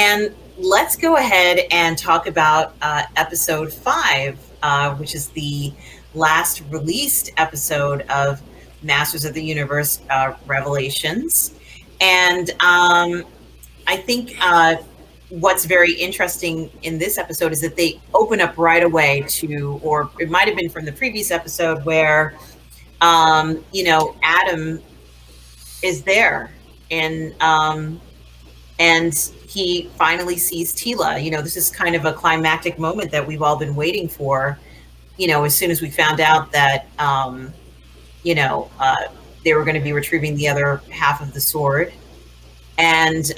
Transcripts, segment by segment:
And let's go ahead and talk about episode 5, which is the last released episode of Masters of the Universe Revelations. And I think what's very interesting in this episode is that they open up right away to, or it might have been from the previous episode where, Adam is there and he finally sees Tila. This is kind of a climactic moment that we've all been waiting for. As soon as we found out that, they were going to be retrieving the other half of the sword. And,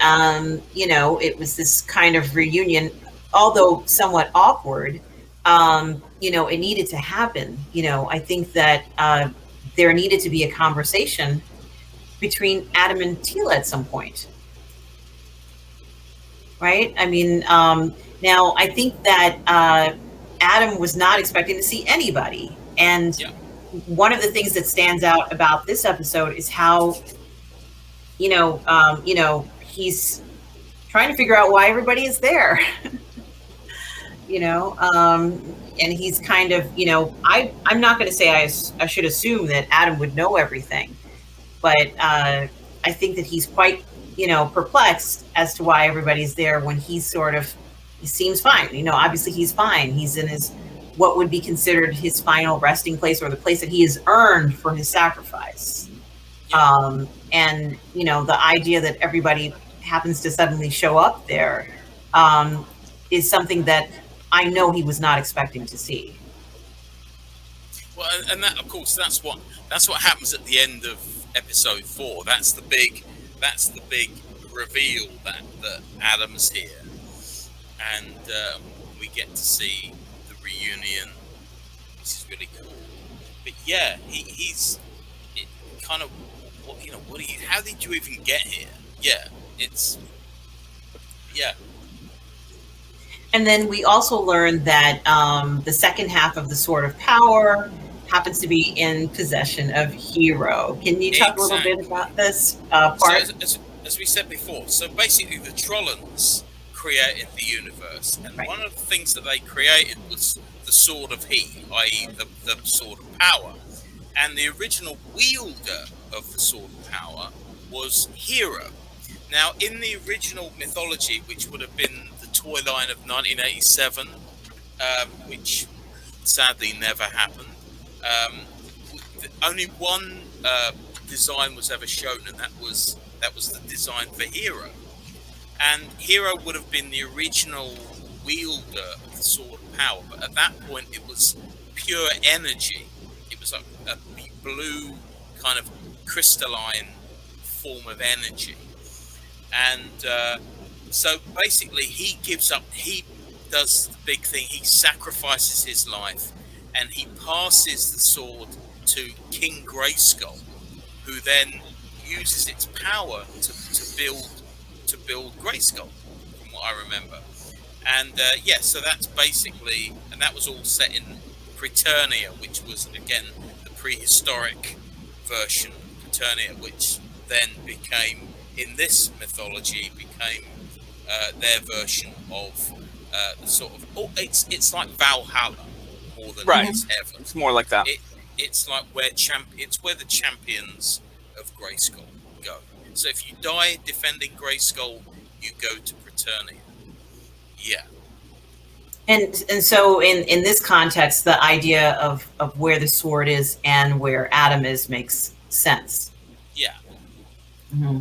it was this kind of reunion, although somewhat awkward. It needed to happen. I think that there needed to be a conversation between Adam and Tila at some point. Right? I mean, now I think that Adam was not expecting to see anybody. And one of the things that stands out about this episode is how, he's trying to figure out why everybody is there. And he's kind of, I'm not going to say I should assume that Adam would know everything, but I think that he's quite, perplexed as to why everybody's there when he seems fine. Obviously he's fine. He's in what would be considered his final resting place, or the place that he has earned for his sacrifice. And, the idea that everybody happens to suddenly show up there is something that I know he was not expecting to see. Well, and that, of course, that's what happens at the end of episode 4. That's the big reveal that Adam's here, and we get to see the reunion, which is really cool. But yeah, he's kind of, how did you even get here? And then we also learned that the second half of the Sword of Power happens to be in possession of Hero. Can you talk a little bit about this part? So as we said before, so basically the Trollans created the universe, and one of the things that they created was the Sword of He, i.e. the Sword of Power. And the original wielder of the Sword of Power was Hero. Now, in the original mythology, which would have been the toy line of 1987, which sadly never happened, only one design was ever shown, and that was the design for Hero. And Hero would have been the original wielder of the Sword of Power, but at that point it was pure energy. It was like a blue kind of crystalline form of energy. And so basically he does the big thing. He sacrifices his life, and he passes the sword to King Grayskull, who then uses its power to build Grayskull, from what I remember. And so that's basically, and that was all set in Eternia, which was again the prehistoric version of Eternia, which then became, in this mythology, became their version of the sort of, it's like Valhalla more than it's heaven. It's more like that. It's like where the champions of Grayskull go. So if you die defending Grayskull, you go to Eternia. Yeah. And so in this context, the idea of where the sword is and where Adam is makes sense. Yeah. Mm-hmm.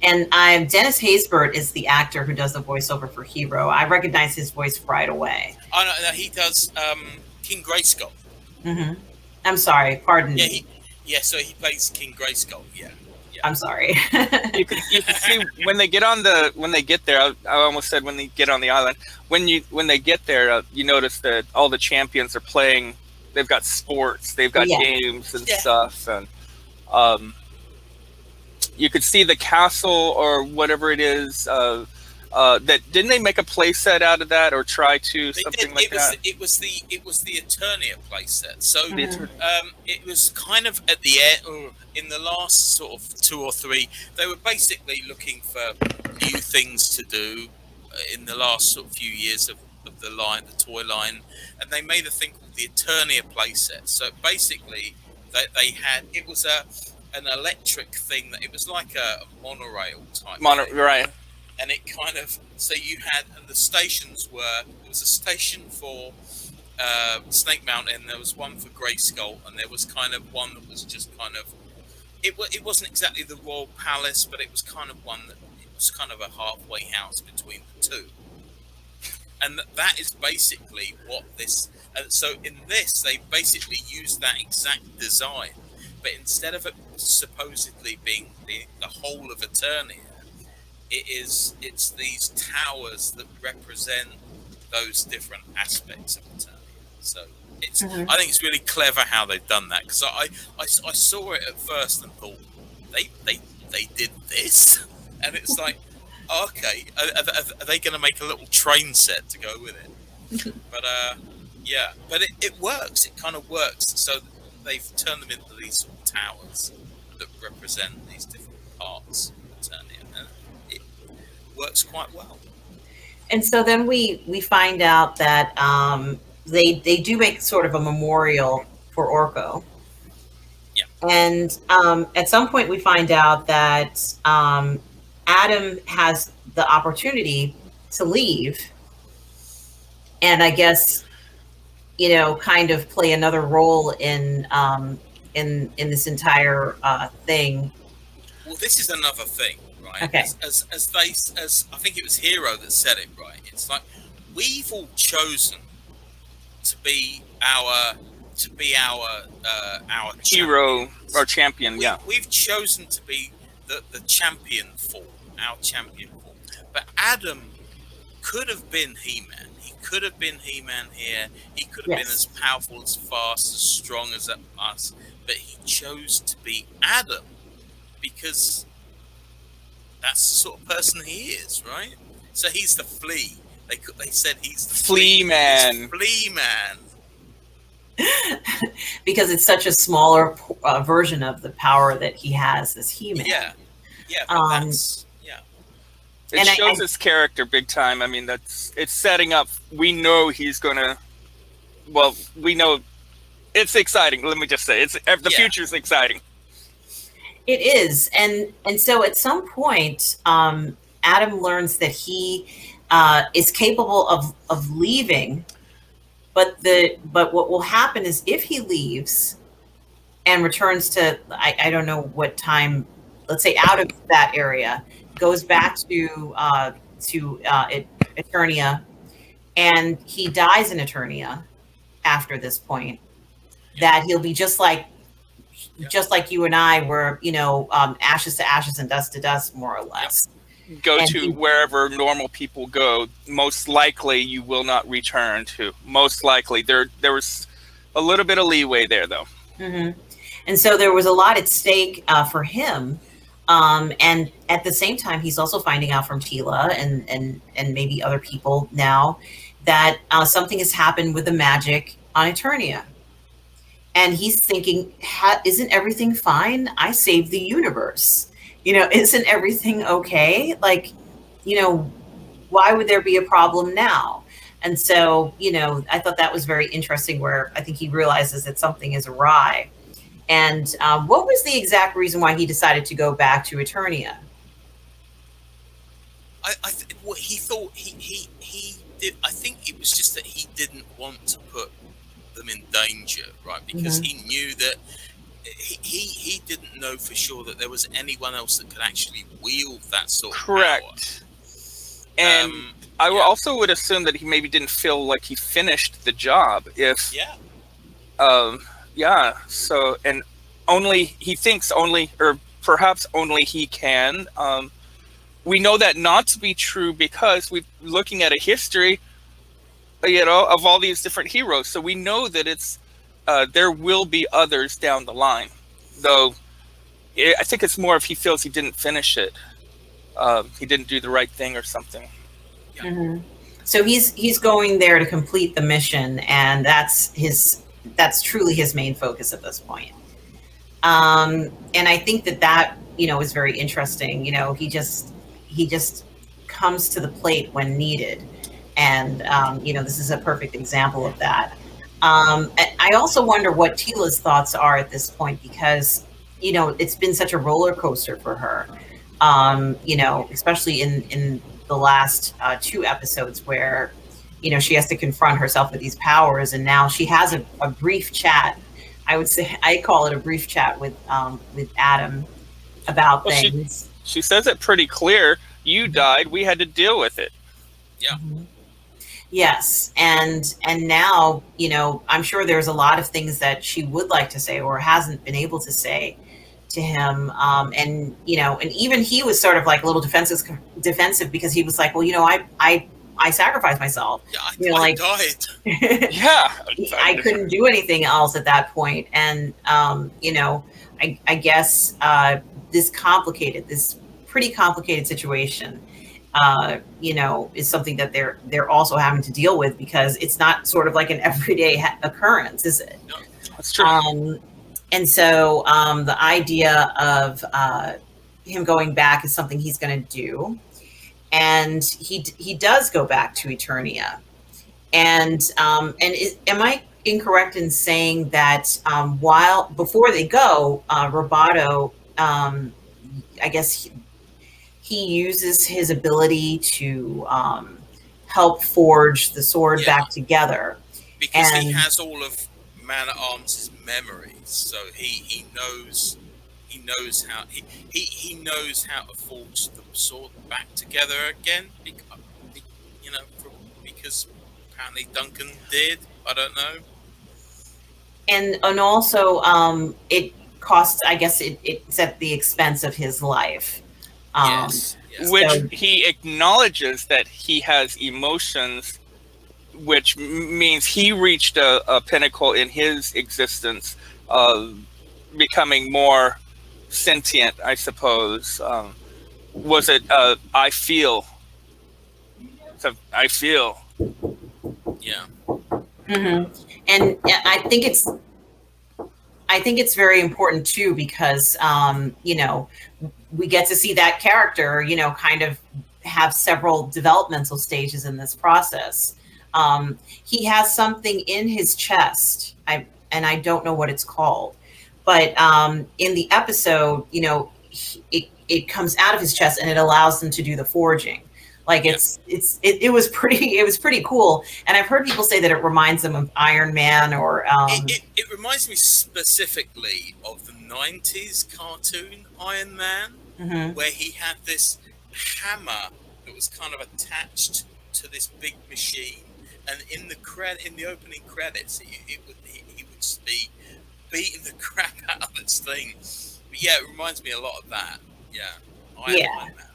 And Dennis Haysbert is the actor who does the voiceover for Hero. I recognize his voice right away. Oh no, he does King Grayskull. Mm-hmm. I'm sorry, pardon me. So he plays King Grayskull. Yeah. I'm sorry. you can see when they get there. I almost said when they get on the island. When they get there, you notice that all the champions are playing. They've got sports. They've got games and stuff, and you could see the castle or whatever it is. That didn't they make a play set out of that, or try to something like that? It was the Eternia play set. So it was kind of at the end, in the last sort of 2 or 3. They were basically looking for new things to do, in the last sort of few years of the line, the toy line, and they made a thing called the Eternia playset. So basically, they had, it was an electric thing that it was like a monorail type thing. Right. And it kind of, so you had, and the stations were, there was a station for Snake Mountain, there was one for Grayskull, and there was kind of one that was just kind of, it wasn't exactly the Royal Palace, but it was kind of one that, it was kind of a halfway house between the two. And that is basically what this, and so in this, they basically used that exact design, but instead of it supposedly being the whole of Eternia, it's these towers that represent those different aspects of Eternia. So it's, I think it's really clever how they've done that, because I saw it at first and thought they did this, and it's like, okay, are they going to make a little train set to go with it? But yeah, but it works. It kind of works. So they've turned them into these sort of towers that represent these different parts of Eternia, and it works quite well. And so then we find out that they do make sort of a memorial for Orko. Yeah. And at some point we find out that Adam has the opportunity to leave, and I guess, you know, kind of play another role in this entire thing. Well, this is another thing, right? Okay. As I think it was Hero that said it, right? It's like, we've all chosen to be our hero or champion. We've chosen to be the champion form, our champion form. But Adam could have been He-Man. He could have been He-Man here. He could have been as powerful, as fast, as strong as us. But he chose to be Adam because that's the sort of person he is, right? So he's the flea. They said he's the flea man. He's flea man. Because it's such a smaller version of the power that he has as He-Man. Yeah. But that's, it shows his character big time. I mean, it's setting up. We know he's gonna. Well, we know it's exciting. Let me just say, the future's exciting. It is, and so at some point, Adam learns that he is capable of leaving, but what will happen is if he leaves and returns to I don't know what time, let's say out of that area, goes back to Eternia, and he dies in Eternia after this point, that he'll be just like you and I were, you know, ashes to ashes and dust to dust, more or less. Go to wherever normal people go. Most likely you will not return to. Most likely. There was a little bit of leeway there, though. Mm-hmm. And so there was a lot at stake for him. And at the same time, he's also finding out from Tila and maybe other people now that something has happened with the magic on Eternia. And he's thinking, isn't everything fine? I saved the universe. You know, isn't everything okay? Like, you know, why would there be a problem now? And so, you know, I thought that was very interesting, where I think he realizes that something is awry. And what was the exact reason why he decided to go back to Eternia? He thought he did. I think it was just that he didn't want to put them in danger, right? Because he knew that he didn't know for sure that there was anyone else that could actually wield that sort of power. And I also would assume that he maybe didn't feel like he finished the job. So, and he thinks or perhaps only he can. We know that not to be true because we're looking at a history, you know, of all these different heroes. So we know that it's there will be others down the line. Though I think it's more if he feels he didn't finish it, he didn't do the right thing or something. Yeah. Mm-hmm. So he's going there to complete the mission, and that's truly his main focus at this point. And I think that you know is very interesting. You know, he just comes to the plate when needed. And, this is a perfect example of that. I also wonder what Tila's thoughts are at this point, because, it's been such a roller coaster for her, especially in the last 2 episodes where, she has to confront herself with these powers. And now she has a brief chat. I call it a brief chat with Adam about things. She says it pretty clear. You died. We had to deal with it. Yeah. Mm-hmm. Yes. And now, I'm sure there's a lot of things that she would like to say or hasn't been able to say to him. And even he was sort of like a little defensive because he was like, well, I sacrificed myself. Yeah, I died. Yeah. I couldn't do anything else at that point. And, I guess this pretty complicated situation, is something that they're also having to deal with, because it's not sort of like an everyday occurrence, is it? No, that's true. And so the idea of him going back is something he's going to do. And he does go back to Eternia. And am I incorrect in saying that before they go, Roboto, I guess he uses his ability to help forge the sword back together, because he has all of Man-at-Arms' memories, so he knows how he knows how to forge the sword back together again. Because apparently Duncan did. I don't know. And also, it costs. I guess it's at the expense of his life. Yes. Which he acknowledges that he has emotions, which means he reached a pinnacle in his existence of becoming more sentient, I suppose. Was it I feel? So I feel. Yeah. Mm-hmm. And I think it's very important too, because we get to see that character, kind of have several developmental stages in this process. He has something in his chest, and I don't know what it's called, but in the episode, it comes out of his chest and it allows him to do the forging. Like it was pretty cool. And I've heard people say that it reminds them of Iron Man, or it reminds me specifically of the 90s cartoon Iron Man, mm-hmm. where he had this hammer that was kind of attached to this big machine, and in the opening credits, he would be beating the crap out of this thing. But yeah, it reminds me a lot of that. Yeah, Iron Man.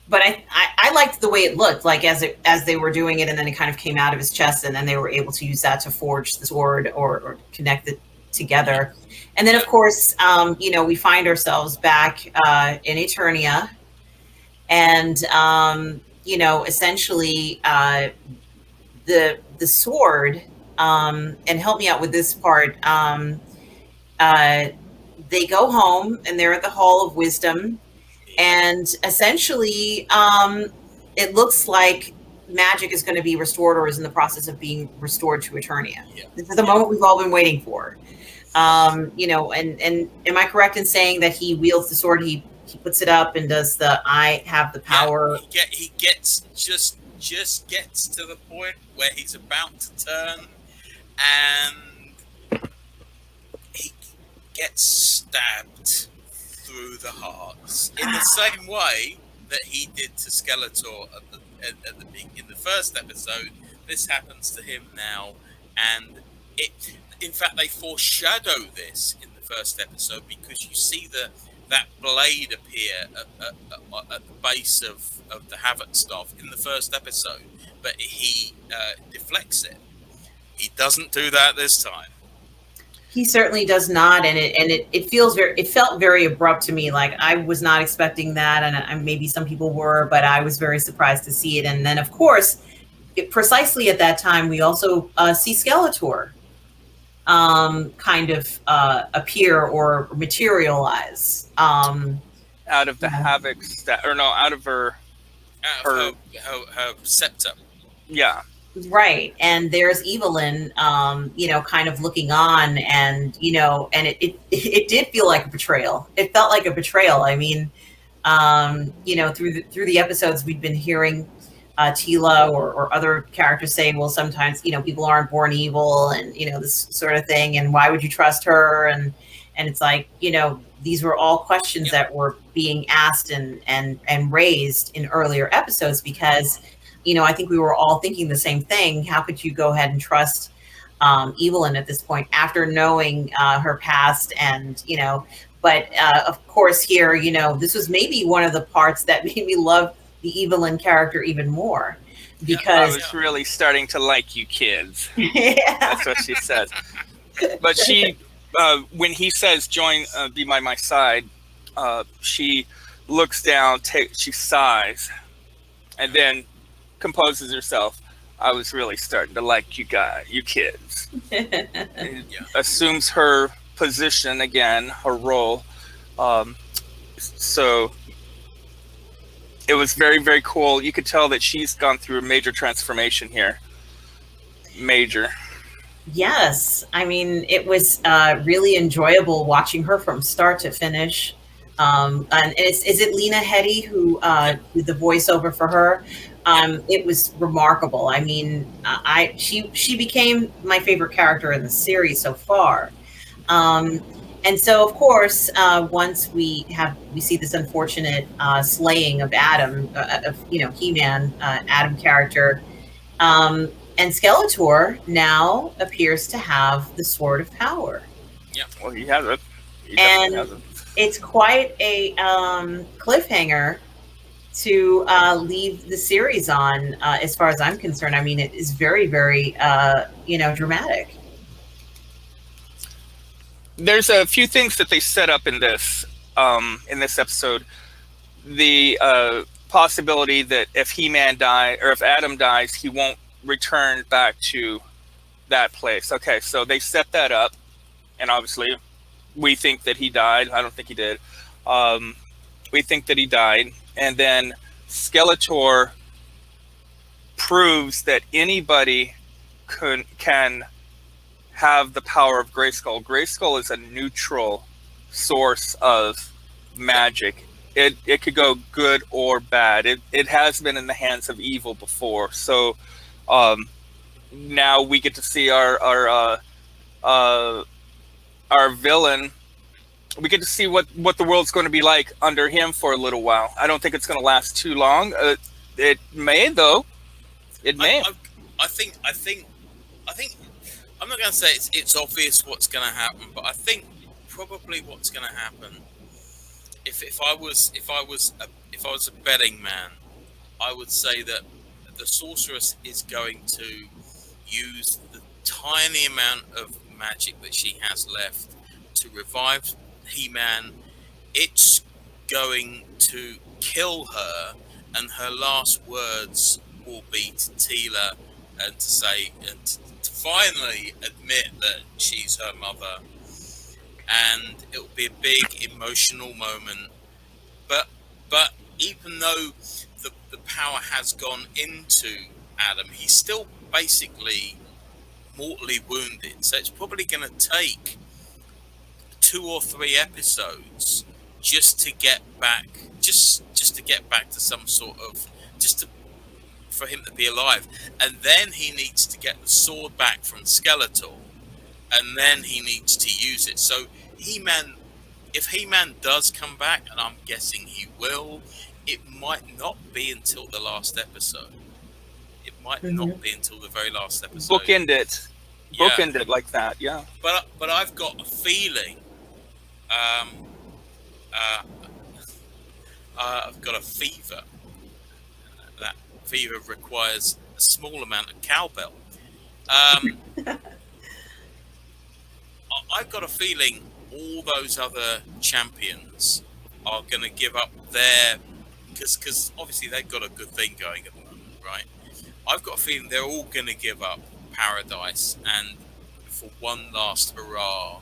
But I liked the way it looked, like as they were doing it, and then it kind of came out of his chest, and then they were able to use that to forge the sword or connect it together. And then, of course, we find ourselves back in Eternia, and essentially the sword. And help me out with this part. They go home and they're at the Hall of Wisdom. And essentially, it looks like magic is going to be restored, or is in the process of being restored to Eternia. Yeah. This is the moment we've all been waiting for. And am I correct in saying that he wields the sword, he puts it up and does the I have the power? Yeah, he gets just gets to the point where he's about to turn, and he gets stabbed through the hearts in the same way that he did to Skeletor in the first episode. This happens to him now, and in fact they foreshadow this in the first episode, because you see that blade appear at the base of the Havoc staff in the first episode, but he deflects it. He doesn't do that this time. He certainly does not, and it felt very abrupt to me. Like, I was not expecting that, and maybe some people were, but I was very surprised to see it. And then, of course, precisely at that time, we also see Skeletor kind of appear or materialize out of the Havoc out of her Out of her scepter. Yeah. Right. And there's Evelyn, kind of looking on, and, and it did feel like a betrayal. It felt like a betrayal. I mean, through the episodes, we'd been hearing Tila or other characters say, well, sometimes, people aren't born evil, and, this sort of thing. And why would you trust her? And it's like, these were all questions that were being asked and raised in earlier episodes, because, I think we were all thinking the same thing. How could you go ahead and trust Evelyn at this point after knowing her past? And, but of course here, this was maybe one of the parts that made me love the Evelyn character even more, because I was really starting to like you kids. Yeah. That's what she says. But she, when he says join, be by my side, she looks down, she sighs, and then composes herself. I was really starting to like you kids. Assumes her position again, her role. So it was very, very cool. You could tell that she's gone through a major transformation here. Major. Yes. I mean, it was really enjoyable watching her from start to finish. And is it Lena Headey who did the voiceover for her? It was remarkable. I mean, she became my favorite character in the series so far. And so, of course, once we see this unfortunate slaying of Adam, He-Man, Adam character, and Skeletor now appears to have the Sword of Power. Yeah, well, he has it. And it's quite a cliffhanger to leave the series on, as far as I'm concerned. I mean, it is very, very, dramatic. There's a few things that they set up in this episode. The possibility that if He-Man dies, or if Adam dies, he won't return back to that place. Okay, so they set that up, and obviously we think that he died. I don't think he did. We think that he died. And then Skeletor proves that anybody can have the power of Grayskull. Grayskull is a neutral source of magic. It could go good or bad. It has been in the hands of evil before. So now we get to see our villain. We get to see what the world's going to be like under him for a little while. I don't think it's going to last too long. It may, though. It may. I think. I'm not going to say it's obvious what's going to happen, but I think probably what's going to happen. If I was a betting man, I would say that the sorceress is going to use the tiny amount of magic that she has left to revive He-Man. It's going to kill her, and her last words will be to Tila and to say, and to finally admit that she's her mother. And it will be a big emotional moment. But even though the power has gone into Adam, he's still basically mortally wounded. So it's probably going to take 2 or 3 episodes just to get back, just to get back to some sort of, for him to be alive. And then he needs to get the sword back from Skeletor, and then he needs to use it. So if He-Man does come back, and I'm guessing he will, it might not be until the last episode. It might not be until the very last episode. Bookend it. Bookend it like that, yeah. But I've got a feeling, I've got a fever. That fever requires a small amount of cowbell. I've got a feeling all those other champions are going to give up their, because obviously they've got a good thing going at the moment, right? I've got a feeling they're all going to give up paradise and for one last hurrah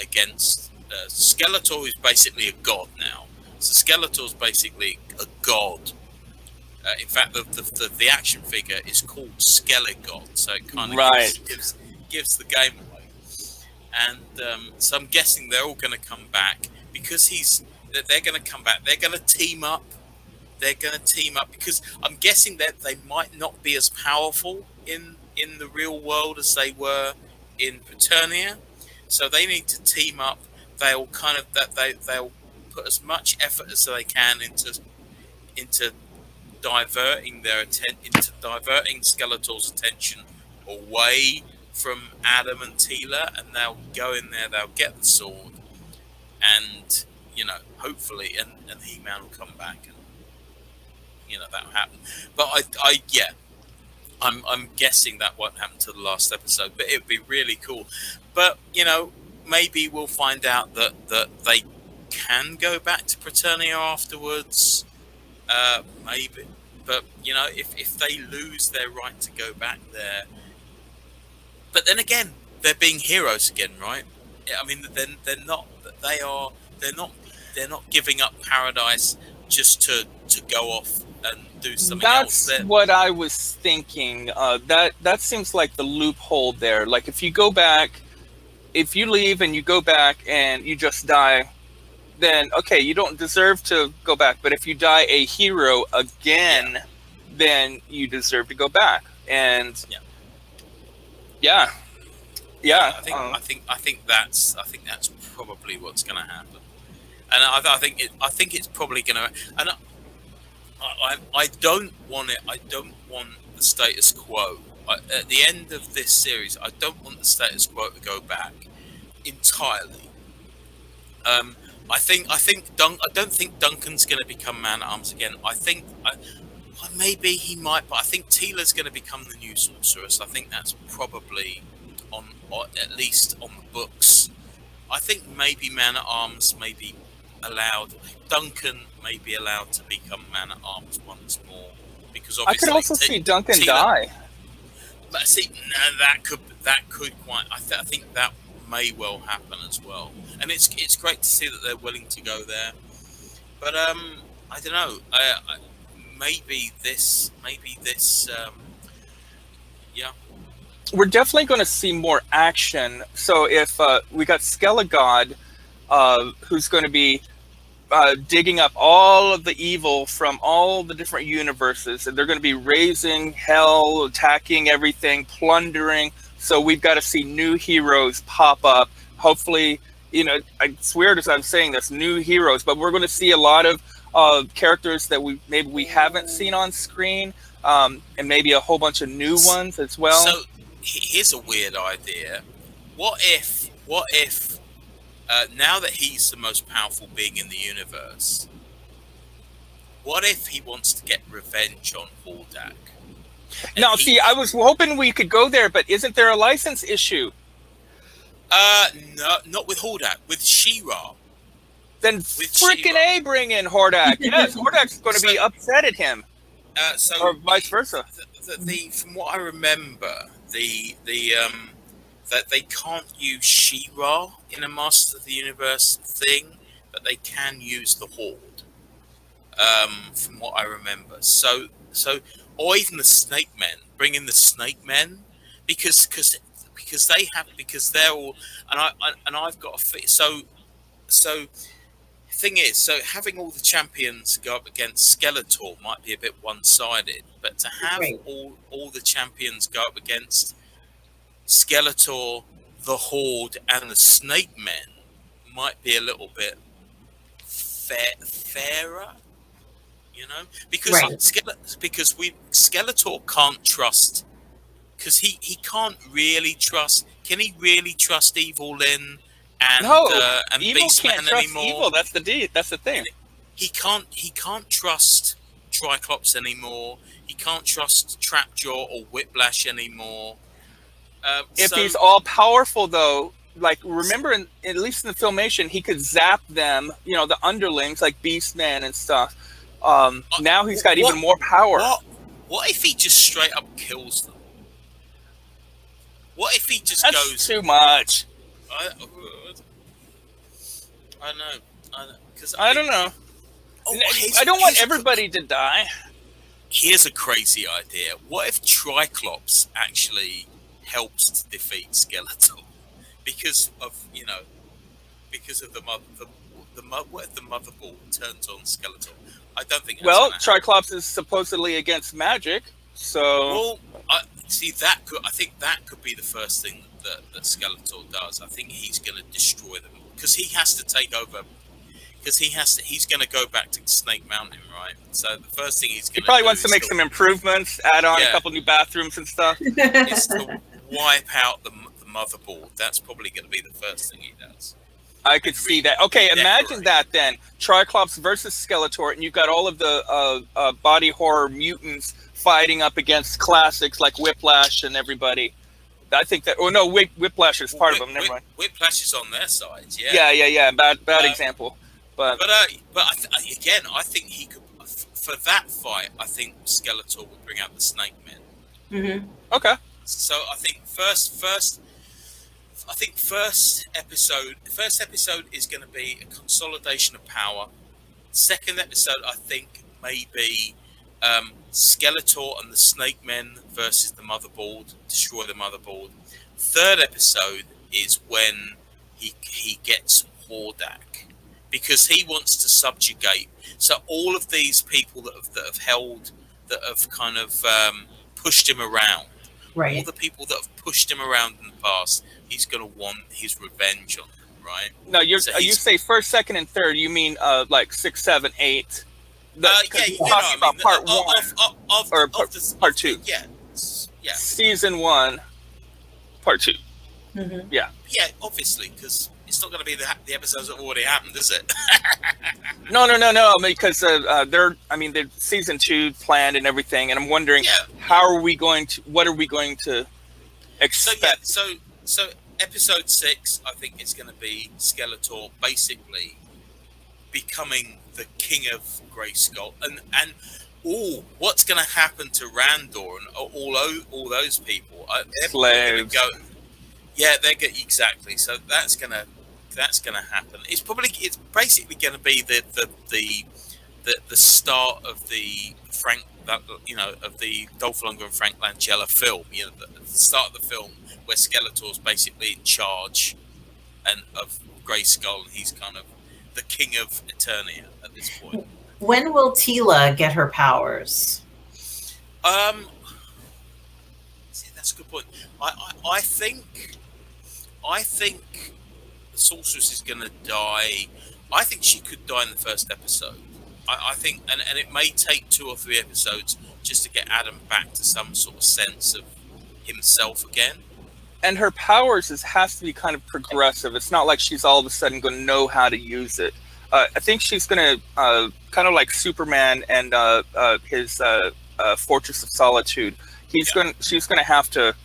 against Skeletor, who's basically a god now. So Skeletor's basically a god In fact, the action figure is called Skelegod, so it kind of Right. gives the game away. And so I'm guessing they're all going to come back because they're going to come back. They're going to team up. They're going to team up because I'm guessing that they might not be as powerful in the real world as they were in Eternia. So they need to team up. They'll they'll put as much effort as they can into diverting Skeletor's attention away from Adam and Tila, and they'll go in there. They'll get the sword, and hopefully, and He-Man will come back, and that'll happen. But I'm guessing that won't happen to the last episode, but it'd be really cool. But maybe we'll find out that they can go back to Eternia afterwards. Maybe, but if they lose their right to go back there, but then again, they're being heroes again, right? I mean, then they're not giving up paradise just to go off and do something else. That's what I was thinking. That seems like the loophole there. Like if you go back, if you leave and you go back and you just die, then okay, you don't deserve to go back. But if you die a hero again, then you deserve to go back. And yeah. I think that's probably what's going to happen. And I think it's probably going to. And I don't want it. I don't want the status quo. At the end of this series, I don't want the status quo to go back entirely. I don't think Duncan's going to become Man-at-Arms again. I think maybe he might, but I think Tila's going to become the new sorceress. I think that's probably at least on the books. I think maybe Man-at-Arms may be allowed. Duncan may be allowed to become Man-at-Arms once more, because obviously I could also see Duncan die. But see, that could quite. I think that may well happen as well, and it's great to see that they're willing to go there. But I don't know. Maybe this. We're definitely going to see more action. So if we got Skelegod, who's going to be digging up all of the evil from all the different universes, and they're going to be raising hell, attacking everything, plundering. So we've got to see new heroes pop up. Hopefully, it's weird as I'm saying this, new heroes, but we're going to see a lot of characters that we haven't seen on screen, and maybe a whole bunch of new ones as well. So here's a weird idea. What if now that he's the most powerful being in the universe, what if he wants to get revenge on Hordak? Now, see, I was hoping we could go there, but isn't there a license issue? No, not with Hordak, with She-Ra. Then frickin' A, bring in Hordak. Yes, Hordak's going to be upset at him. Or vice versa. From what I remember, that they can't use She-Ra in a Masters of the Universe thing, but they can use the Horde. From what I remember, so or even the Snake Men. Bring in the Snake Men because they're all, and I've got a so. Thing is, so having all the champions go up against Skeletor might be a bit one-sided, but to have all the champions go up against Skeletor, the Horde, and the Snake Men might be a little bit fairer, because Skeletor can't trust, because he can't really trust. Can he really trust Evil Lyn? And Evil can't trust anymore. Evil. That's the thing. He can't trust Triclops anymore. He can't trust Trapjaw or Whiplash anymore. If he's all powerful, though, like remember, at least in the Filmation, he could zap them. The underlings like Beastman and stuff. Now he's got even more power. What if he just straight up kills them? What if he just That's goes too much? I know. Because I don't know. I don't want everybody to die. Here's a crazy idea. What if Triclops actually helps to defeat Skeletor because of what if the motherboard turns on Skeletor? I don't think that's Well, gonna happen. Triclops is supposedly against magic, so Well, I think that could be the first thing that Skeletor does. I think he's going to destroy them because he has to take over. Because he's going to go back to Snake Mountain, right? So the first thing he's going to he probably wants to make some improvements, add on a couple new bathrooms and stuff. Is to wipe out the motherboard. That's probably going to be the first thing he does. I could see that. Okay, imagine that then. Triclops versus Skeletor, and you've got all of the body horror mutants fighting up against classics like Whiplash and everybody. I think that. Oh no, Whiplash is part of them. Never mind. Whiplash is on their side. Yeah. Yeah. Bad example. But again, I think he could for that fight. I think Skeletor would bring out the Snake Men. Mm-hmm. Okay. So I think first episode is going to be a consolidation of power. Second episode, I think, maybe Skeletor and the Snake Men versus the motherboard, destroy the motherboard. Third episode is when he gets Hordak, because he wants to subjugate. So all of these people that have kind of pushed him around. Right. All the people that have pushed him around in the past, he's going to want his revenge on them, right? No, you say first, second, and third. You mean like 6, 7, 8? Part 1 or part 2. Yeah. Season 1, part 2. Mm-hmm. Yeah, obviously, because it's not going to be the episodes that have already happened, is it? No. Because they're season 2 planned and everything, and I'm wondering what are we going to expect? So episode 6, I think it's going to be Skeletor basically becoming the king of Grayskull, and what's going to happen to Randor and all those people? Slaves. They're exactly. So that's gonna happen. It's basically going to be the start of the of the Dolph Lundgren and Frank Langella film. The start of the film where Skeletor's basically in charge of Grayskull, and he's kind of the king of Eternia at this point. When will Tila get her powers? See, that's a good point. I think the sorceress is going to die. I think she could die in the first episode. I think, and it may take 2 or 3 episodes just to get Adam back to some sort of sense of himself again. And her powers has to be kind of progressive. It's not like she's all of a sudden going to know how to use it. I think she's going to, kind of like Superman and his Fortress of Solitude. She's going to have to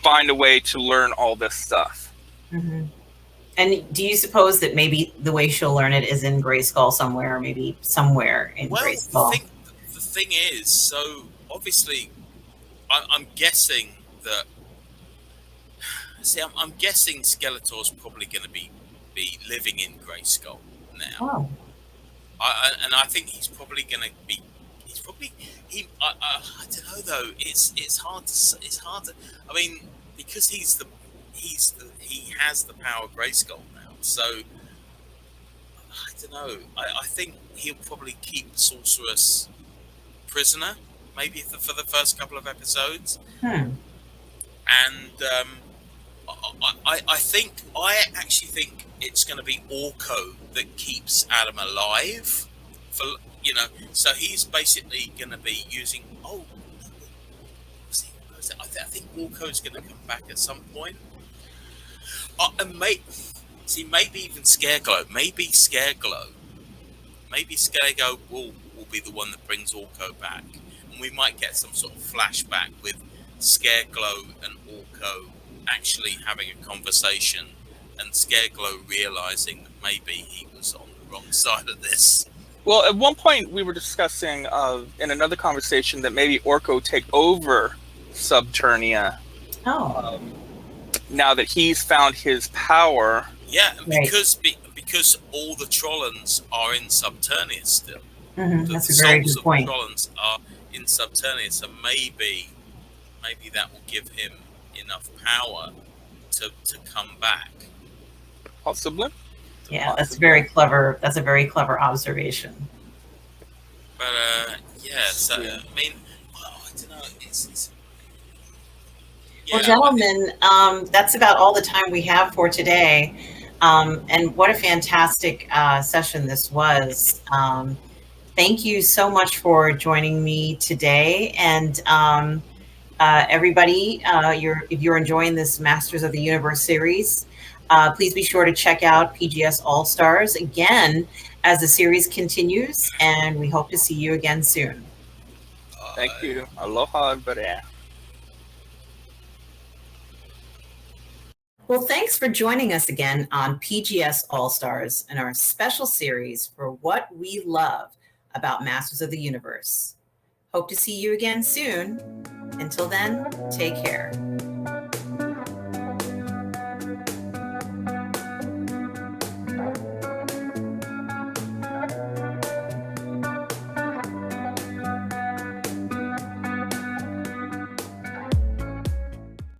find a way to learn all this stuff. Mm-hmm. And do you suppose that maybe the way she'll learn it is in Grayskull somewhere, or maybe somewhere in Grayskull? The thing is, so obviously, I'm guessing that. See, I'm guessing Skeletor's probably going to be living in Grayskull now. Oh. I think he's probably going to be. I don't know though. It's hard to. I mean, because he has the power of Grayskull now. So I don't know. I think he'll probably keep the sorceress prisoner, maybe for the first couple of episodes. And I actually think it's going to be Orko that keeps Adam alive. So he's basically going to be using. I think Orko's going to come back at some point. And maybe even Scareglow. Maybe Scareglow will be the one that brings Orko back, and we might get some sort of flashback with Scareglow and Orko actually having a conversation, and Scareglow realizing that maybe he was on the wrong side of this. Well, at one point we were discussing in another conversation that maybe Orko take over Subternia. Oh. Now that he's found his power. Yeah, because all the Trollans are in Subternia still. That's The a very souls good of point. the Trollans are in Subternia, so maybe that will give him enough power to come back. Possibly. Yeah, that's very clever. That's a very clever observation. But yeah, so I mean, well, I don't know. It's Well, gentlemen, that's about all the time we have for today. And what a fantastic session this was. Thank you so much for joining me today. And everybody, if you're enjoying this Masters of the Universe series, please be sure to check out PGS ALL-STARS again as the series continues. And we hope to see you again soon. Thank you. Aloha, Burnett. Well, thanks for joining us again on PGS ALL-STARS and our special series for what we love about Masters of the Universe. Hope to see you again soon. Until then, take care.